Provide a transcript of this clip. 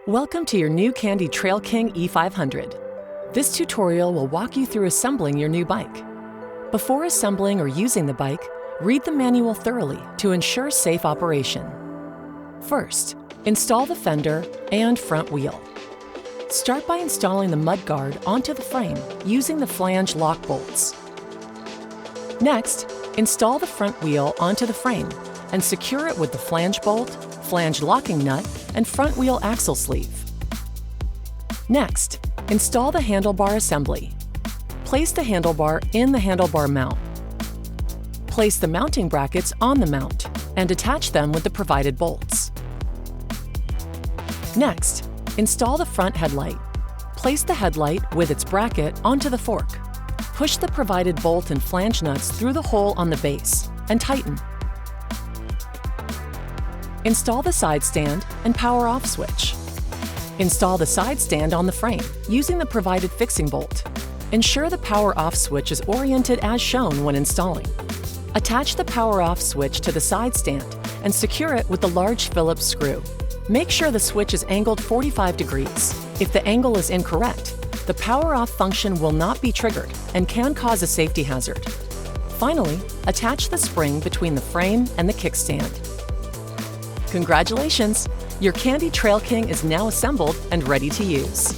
Welcome to your new Kandi Trail King e500. This tutorial will walk you through assembling your new bike. Before assembling or using the bike, read the manual thoroughly to ensure safe operation. First, install the fender and front wheel. Start by installing the mudguard onto the frame using the flange lock bolts. Next, install the front wheel onto the frame and secure it with the flange bolt, flange locking nut, and front wheel axle sleeve. Next, install the handlebar assembly. Place the handlebar in the handlebar mount. Place the mounting brackets on the mount and attach them with the provided bolts. Next, install the front headlight. Place the headlight with its bracket onto the fork. Push the provided bolt and flange nuts through the hole on the base and tighten. Install the side stand and power off switch. Install the side stand on the frame using the provided fixing bolt. Ensure the power off switch is oriented as shown when installing. Attach the power off switch to the side stand and secure it with the large Phillips screw. Make sure the switch is angled 45 degrees. If the angle is incorrect, the power off function will not be triggered and can cause a safety hazard. Finally, attach the spring between the frame and the kickstand. Congratulations! Your Kandi Trail King is now assembled and ready to use.